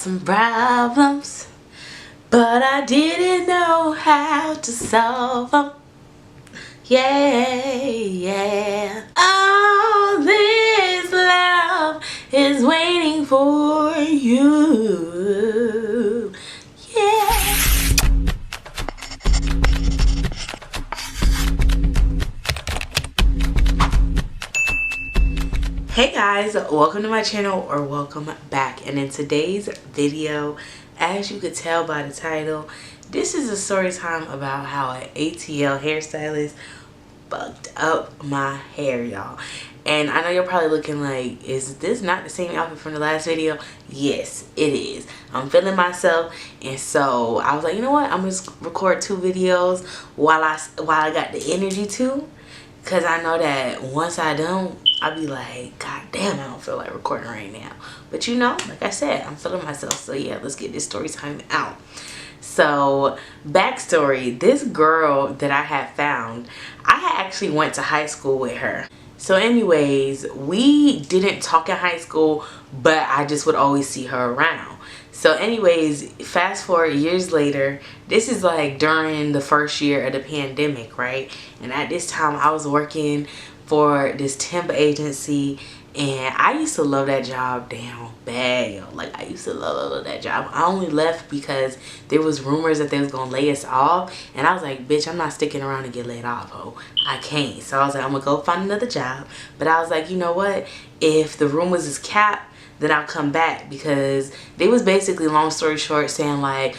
some problems, but I didn't know how to solve them. Yeah, yeah. All this love is waiting for you. Yeah. Hey guys, welcome to my channel, or welcome back. And in today's video, as you could tell by the title, this is a story time about how an ATL hairstylist fucked up my hair, y'all. And I know you're probably looking like, is this not the same outfit from the last video? Yes, it is. I'm feeling myself, and so I was like, you know what, I'm gonna record two videos while I got the energy to, because I know that once I don't, I'll be like, God damn, I don't feel like recording right now. But you know, like I said, I'm feeling myself. So yeah, let's get this story time out. So, backstory, this girl that I had found, I had actually went to high school with her. So anyways, we didn't talk in high school, but I just would always see her around. So anyways, fast forward years later, this is like during the first year of the pandemic, right? And at this time I was working for this temp agency, and I used to love that job down bad, yo. Like, I used to love that job. I only left because there was rumors that they was gonna lay us off, and I was like, bitch, I'm not sticking around to get laid off, ho. I can't. So I was like, I'm gonna go find another job. But I was like, you know what, if the rumors is capped, then I'll come back, because they was basically, long story short, saying like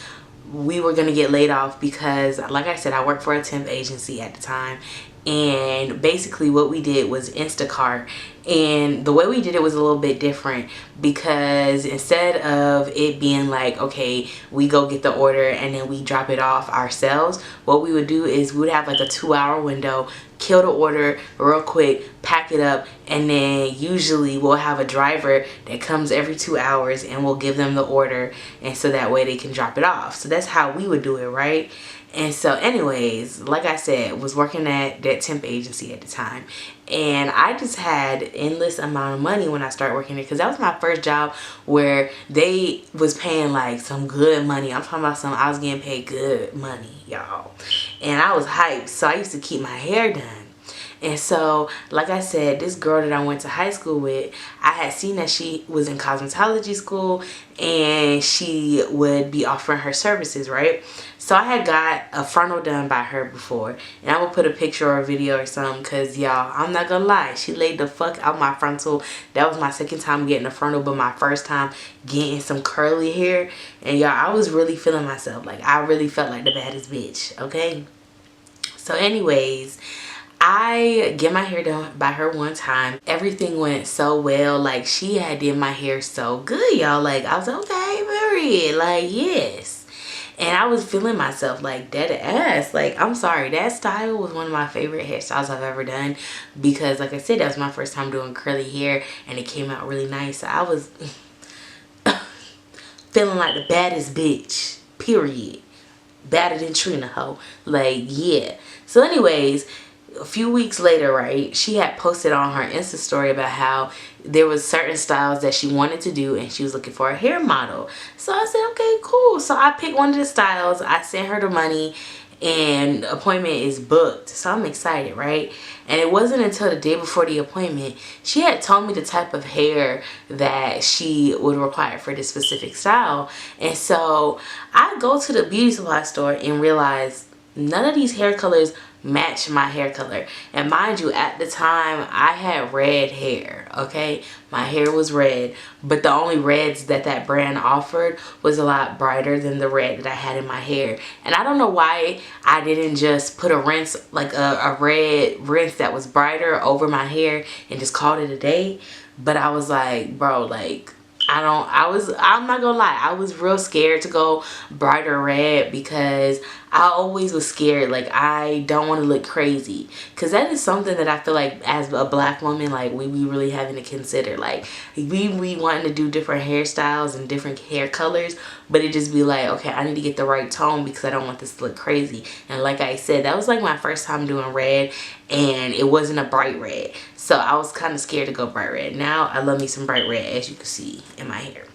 we were gonna get laid off because, like I said, I worked for a temp agency at the time, and basically what we did was Instacart. And the way we did it was a little bit different, because instead of it being like, okay, we go get the order and then we drop it off ourselves, what we would do is we would have like a 2-hour window, kill the order real quick, pack it up, and then usually we'll have a driver that comes every 2 hours and we'll give them the order, and so that way they can drop it off. So that's how we would do it, right? And so anyways, like I said, was working at that temp agency at the time, and I just had endless amount of money when I started working there, because that was my first job where they was paying like some good money. I'm talking about some, I was getting paid good money, y'all, and I was hyped. So I used to keep my hair done. And so, like I said, this girl that I went to high school with, I had seen that she was in cosmetology school and she would be offering her services, right? So I had got a frontal done by her before, and I'm gonna put a picture or a video or something, because y'all, I'm not gonna lie, she laid the fuck out my frontal. That was my second time getting a frontal, but my first time getting some curly hair. And y'all, I was really feeling myself. Like, I really felt like the baddest bitch, okay? So anyways, I get my hair done by her one time. Everything went so well. Like, she had did my hair so good, y'all. Like, I was like, okay, period. Like, yes. And I was feeling myself, like, dead ass. Like, I'm sorry, that style was one of my favorite hairstyles I've ever done, because like I said, that was my first time doing curly hair, and it came out really nice. So I was feeling like the baddest bitch, period. Badder than Trina, ho. Like, yeah. So anyways, a few weeks later, right, she had posted on her Insta story about how there was certain styles that she wanted to do, and she was looking for a hair model. So I said, okay, cool. So I picked one of the styles, I sent her the money, and the appointment is booked. So I'm excited, right? And it wasn't until the day before the appointment, she had told me the type of hair that she would require for this specific style. And so I go to the beauty supply store and realize none of these hair colors match my hair color. And mind you, at the time I had red hair, okay? My hair was red, but the only reds that that brand offered was a lot brighter than the red that I had in my hair. And I don't know why I didn't just put a rinse, like a red rinse that was brighter over my hair, and just called it a day. But I was like, bro, like, I'm not gonna lie, I was real scared to go brighter red, because I always was scared. Like, I don't want to look crazy, because that is something that I feel like as a black woman, like, we be really having to consider. Like, we wanting to do different hairstyles and different hair colors, but it just be like, okay, I need to get the right tone, because I don't want this to look crazy. And like I said, that was like my first time doing red, and it wasn't a bright red, so I was kind of scared to go bright red. Now I love me some bright red, as you can see in my hair.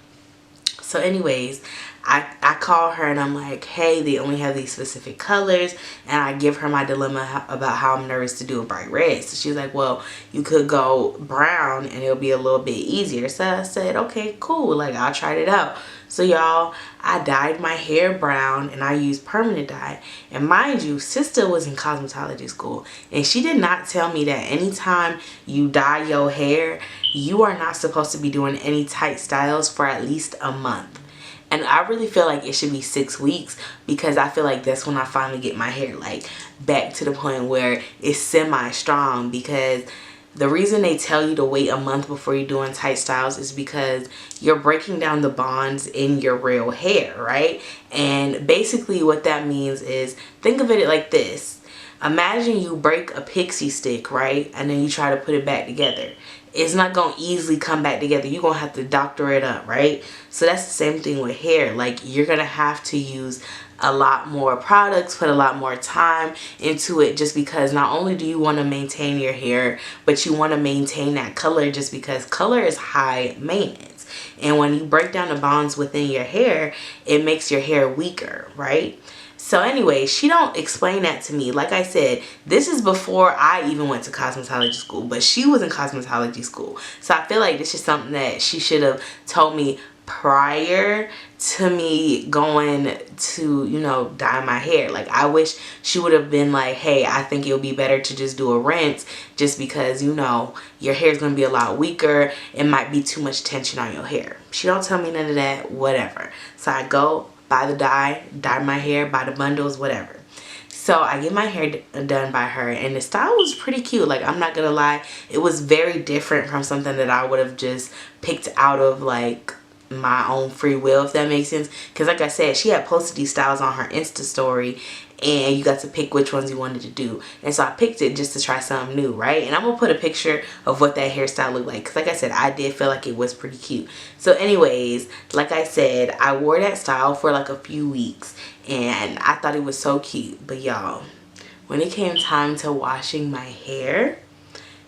So anyways, I call her and I'm like, hey, they only have these specific colors, and I give her my dilemma about how I'm nervous to do a bright red. So she's like, well, you could go brown and it'll be a little bit easier. So I said, okay, cool, like I'll try it out. So y'all, I dyed my hair brown and I used permanent dye. And mind you, sister was in cosmetology school, and she did not tell me that anytime you dye your hair, you are not supposed to be doing any tight styles for at least a month. And I really feel like it should be 6 weeks, because I feel like that's when I finally get my hair like back to the point where it's semi-strong. Because the reason they tell you to wait a month before you're doing tight styles is because you're breaking down the bonds in your real hair, right? And basically what that means is, think of it like this. Imagine you break a pixie stick, right? And then you try to put it back together. It's not going to easily come back together. You're going to have to doctor it up, right? So that's the same thing with hair. Like, you're going to have to use a lot more products, put a lot more time into it, just because not only do you want to maintain your hair, but you want to maintain that color, just because color is high maintenance. And when you break down the bonds within your hair, it makes your hair weaker, right? So anyway, she don't explain that to me. Like I said, this is before I even went to cosmetology school, but she was in cosmetology school. So I feel like this is something that she should have told me prior to me going to, you know, dye my hair. Like, I wish she would have been like, hey, I think it would be better to just do a rinse, just because, you know, your hair is going to be a lot weaker. It might be too much tension on your hair. She don't tell me none of that, whatever. So I go buy the dye my hair, buy the bundles, whatever. So I get my hair done by her, and the style was pretty cute. Like, I'm not gonna lie, it was very different from something that I would have just picked out of like my own free will, if that makes sense. Because like I said, she had posted these styles on her Insta story, and you got to pick which ones you wanted to do. And so I picked it just to try something new, right? And I'm gonna put a picture of what that hairstyle looked like, because like I said, I did feel like it was pretty cute. So anyways, like I said, I wore that style for like a few weeks, and I thought it was so cute. But y'all, when it came time to washing my hair,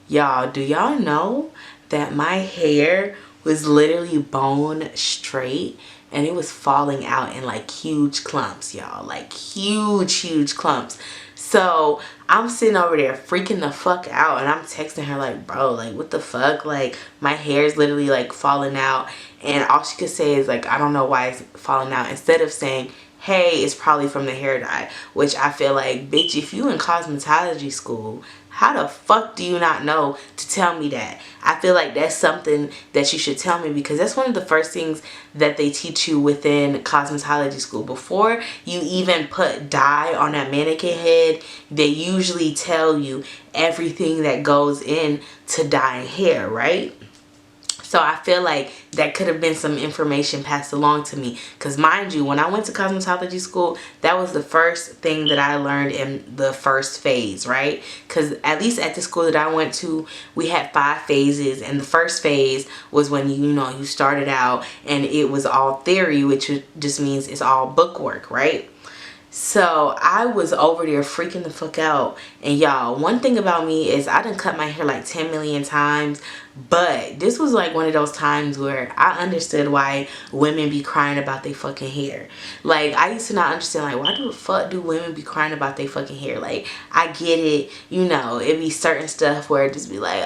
y'all, do y'all know that my hair was literally bone straight, and it was falling out in like huge clumps, y'all, like huge clumps. So I'm sitting over there freaking the fuck out, and I'm texting her like, bro, like what the fuck, like my hair is literally like falling out. And all she could say is like, I don't know why it's falling out, instead of saying, hey, it's probably from the hair dye. Which I feel like, bitch, if you in cosmetology school, how the fuck do you not know to tell me that? I feel like that's something that you should tell me, because that's one of the first things that they teach you within cosmetology school. Before you even put dye on that mannequin head, they usually tell you everything that goes in to dyeing hair, right? So I feel like that could have been some information passed along to me. Because mind you, when I went to cosmetology school, that was the first thing that I learned in the first phase, right? Because at least at the school that I went to, we had 5 phases. And the first phase was when, you know, you started out and it was all theory, which just means it's all book work, right? So I was over there freaking the fuck out. And y'all, one thing about me is I done cut my hair like 10 million times, but this was like one of those times where I understood why women be crying about their fucking hair. Like, I used to not understand, like, why the fuck do women be crying about their fucking hair? Like, I get it, you know, it be certain stuff where it just be like,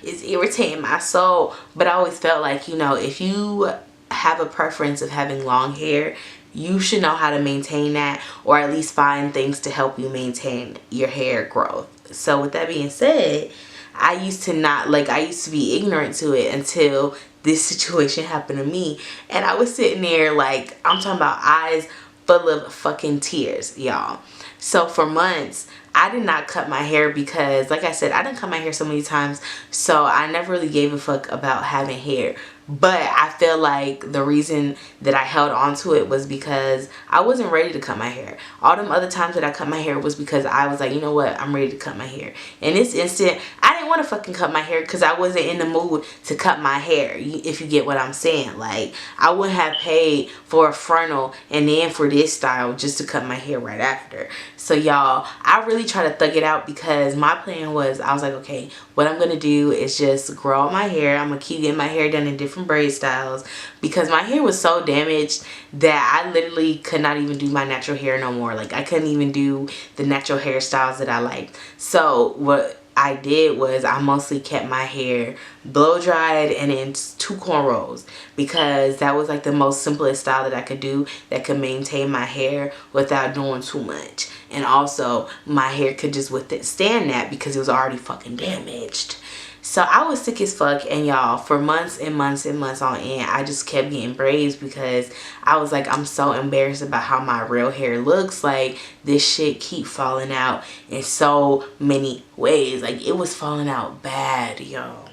it's irritating my soul. But I always felt like, you know, if you have a preference of having long hair, you should know how to maintain that, or at least find things to help you maintain your hair growth. So with that being said, I used to be ignorant to it until this situation happened to me. And I was sitting there like, I'm talking about eyes full of fucking tears, y'all. So for months, I did not cut my hair because, like I said, I didn't cut my hair so many times, so I never really gave a fuck about having hair. But I feel like the reason that I held on to it was because I wasn't ready to cut my hair. All them other times that I cut my hair was because I was like, you know what, I'm ready to cut my hair. In this instant, I didn't want to fucking cut my hair because I wasn't in the mood to cut my hair, if you get what I'm saying. Like, I wouldn't have paid for a frontal and then for this style just to cut my hair right after. So y'all, I really try to thug it out, because my plan was, I was like, okay, what I'm going to do is just grow out my hair. I'm going to keep getting my hair done in different different braid styles because my hair was so damaged that I literally could not even do my natural hair no more. Like I couldn't even do the natural hairstyles that I liked. So what I did was I mostly kept my hair blow dried and in 2 cornrows because that was like the most simplest style that I could do that could maintain my hair without doing too much. And also my hair could just withstand that because it was already fucking damaged. So I was sick as fuck, and y'all, for months and months and months on end, I just kept getting braids because I was like, I'm so embarrassed about how my real hair looks. Like, this shit keep falling out in so many ways. Like, it was falling out bad, y'all.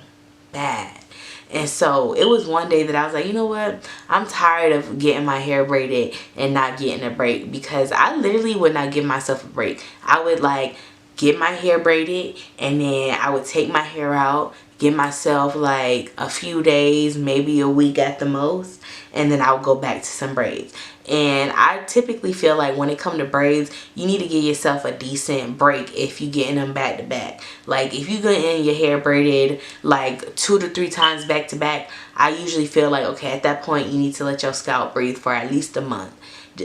Bad. And so it was one day that I was like, you know what? I'm tired of getting my hair braided and not getting a break, because I literally would not give myself a break. I would like get my hair braided and then I would take my hair out, give myself like a few days, maybe a week at the most, and then I would go back to some braids. And I typically feel like when it comes to braids, you need to give yourself a decent break if you getting them back to back. Like if you getting your hair braided like 2 to 3 times back to back, I usually feel like, okay, at that point you need to let your scalp breathe for at least a month.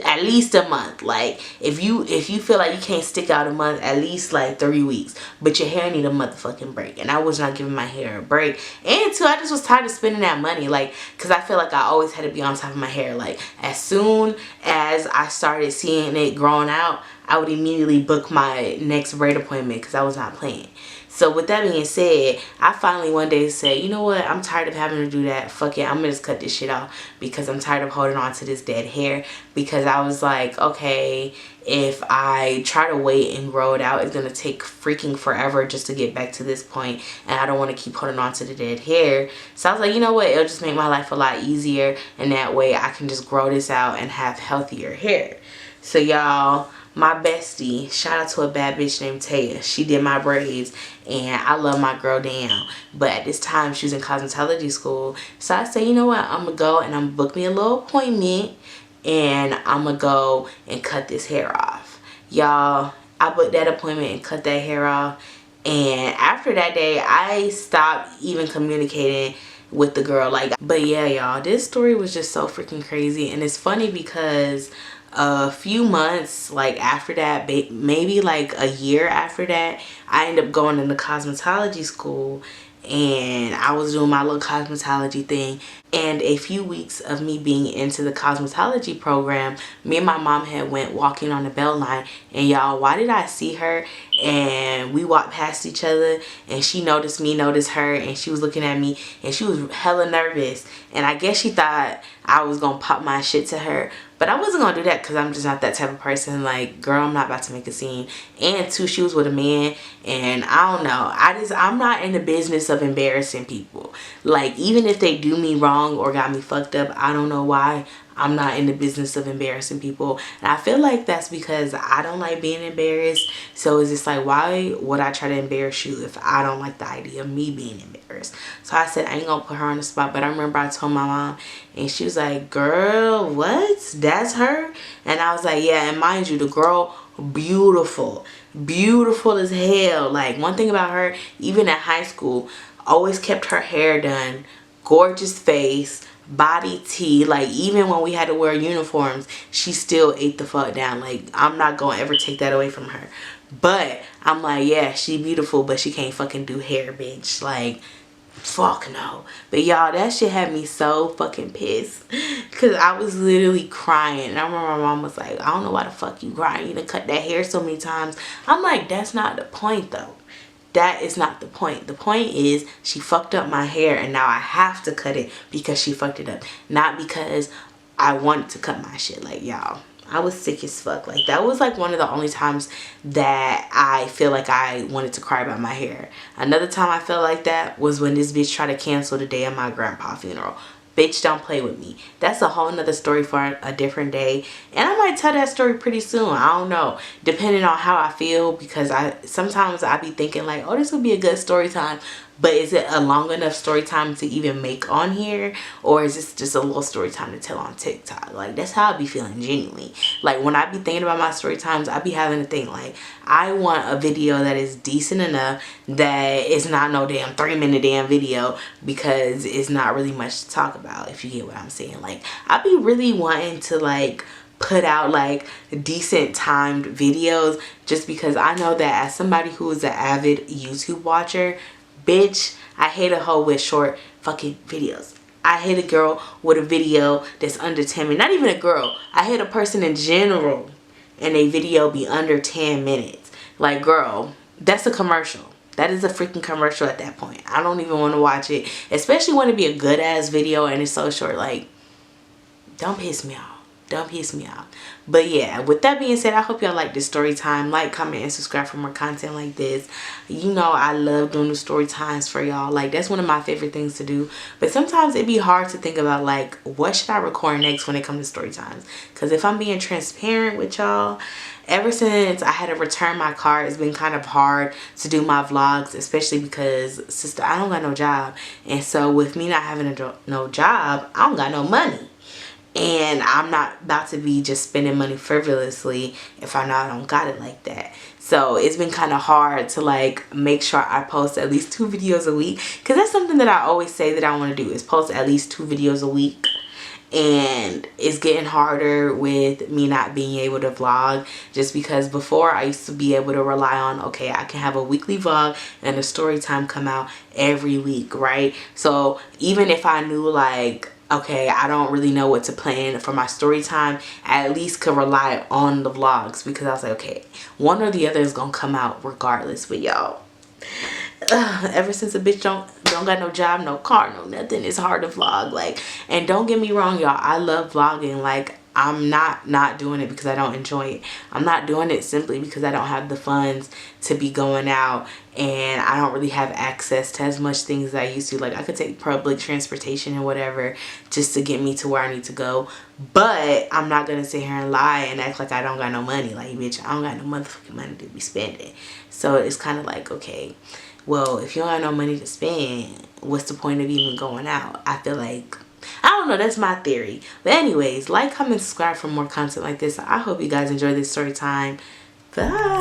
At least a month. Like if you feel like you can't stick out a month, at least like 3 weeks, but your hair need a motherfucking break. And I was not giving my hair a break. And two, I just was tired of spending that money, like, because I feel like I always had to be on top of my hair. Like as soon as I started seeing it growing out, I would immediately book my next braid appointment because I was not playing. So with that being said, I finally one day said, you know what, I'm tired of having to do that. Fuck it, I'm gonna just cut this shit off because I'm tired of holding on to this dead hair. Because I was like, okay, if I try to wait and grow it out, it's gonna take freaking forever just to get back to this point, and I don't want to keep holding on to the dead hair. So I was like, you know what, it'll just make my life a lot easier, and that way I can just grow this out and have healthier hair. So y'all, my bestie, shout out to a bad bitch named Taya. She did my braids and I love my girl down. But at this time she was in cosmetology school. So I said, you know what, I'm gonna go and I'm gonna book me a little appointment and I'm gonna go and cut this hair off. Y'all, I booked that appointment and cut that hair off. And after that day, I stopped even communicating with the girl. Like, but yeah, y'all, this story was just so freaking crazy. And it's funny because a few months like after that, maybe like a year after that, I ended up going into cosmetology school and I was doing my little cosmetology thing. And a few weeks of me being into the cosmetology program, me and my mom had went walking on the belt line, and y'all, why did I see her? And we walked past each other and she noticed me, noticed her, and she was looking at me and she was hella nervous. And I guess she thought I was gonna pop my shit to her, but I wasn't gonna do that because I'm just not that type of person. Like, girl, I'm not about to make a scene. And two, she was with a man, and I don't know, I'm not in the business of embarrassing people. Like, even if they do me wrong or got me fucked up, I don't know why I'm not in the business of embarrassing people. And I feel like that's because I don't like being embarrassed. So it's just like, why would I try to embarrass you if I don't like the idea of me being embarrassed? So I said, I ain't gonna put her on the spot. But I remember I told my mom, and she was like, girl, what? That's her? And I was like, yeah. And mind you, the girl, beautiful as hell. Like, one thing about her, even at high school, always kept her hair done, gorgeous face, body tea. Like, even when we had to wear uniforms, she still ate the fuck down. Like, I'm not gonna ever take that away from her. But I'm like, yeah, she beautiful, but she can't fucking do hair, bitch. Like, fuck no. But y'all, that shit had me so fucking pissed because I was literally crying. And I remember my mom was like, I don't know why the fuck you crying, you done cut that hair so many times. I'm like, that's not the point though. That is not the point. The point is she fucked up my hair and now I have to cut it because she fucked it up, not because I wanted to cut my shit. Like, y'all, I was sick as fuck. Like, that was like one of the only times that I feel like I wanted to cry about my hair. Another time I felt like that was when this bitch tried to cancel the day of my grandpa's funeral. Bitch, don't play with me. That's a whole nother story for a different day. And I might tell that story pretty soon. I don't know. Depending on how I feel, because sometimes I be thinking like, oh, this would be a good story time. but is it a long enough story time to even make on here, or is this just a little story time to tell on TikTok? Like, that's how I be feeling genuinely. Like, when I be thinking about my story times, I be having to think like, I want a video that is decent enough that it's not no damn 3-minute damn video, because it's not really much to talk about, if you get what I'm saying. Like, I be really wanting to like put out like decent timed videos, just because I know that as somebody who is an avid YouTube watcher, bitch, I hate a hoe with short fucking videos. I hate a girl with a video that's under 10 minutes. Not even a girl, I hate a person in general and a video be under 10 minutes. Like, girl, that's a commercial. That is a freaking commercial at that point. I don't even want to watch it, especially when it be a good ass video and it's so short. Like, don't piss me off. Don't piss me off. But yeah, with that being said, I hope y'all like this story time. Like, comment, and subscribe for more content like this. You know I love doing the story times for y'all. Like, that's one of my favorite things to do. But sometimes it'd be hard to think about like, what should I record next when it comes to story times? Because if I'm being transparent with y'all, ever since I had to return my car, it's been kind of hard to do my vlogs, especially because, sister, I don't got no job. And so with me not having no job, I don't got no money. And I'm not about to be just spending money frivolously if I know I don't got it like that. So it's been kind of hard to like make sure I post at least 2 videos a week. Because that's something that I always say that I want to do, is post at least 2 videos a week. And it's getting harder with me not being able to vlog, just because before I used to be able to rely on, okay, I can have a weekly vlog and a story time come out every week, right? So even if I knew like, okay, I don't really know what to plan for my story time, I at least could rely on the vlogs, because I was like, okay, one or the other is gonna come out regardless. But y'all, ever since a bitch don't got no job, no car, no nothing, it's hard to vlog. Like, and don't get me wrong, y'all, I love vlogging. Like, I'm not doing it because I don't enjoy it. I'm not doing it simply because I don't have the funds to be going out, and I don't really have access to as much things as I used to. Like, I could take public transportation and whatever just to get me to where I need to go, but I'm not gonna sit here and lie and act like I don't got no money. Like, bitch, I don't got no motherfucking money to be spending. So it's kind of like, okay, well, if you don't have no money to spend, what's the point of even going out? I feel like, I don't know, that's my theory. But anyways, like, comment, subscribe for more content like this. I hope you guys enjoy this story time. Bye.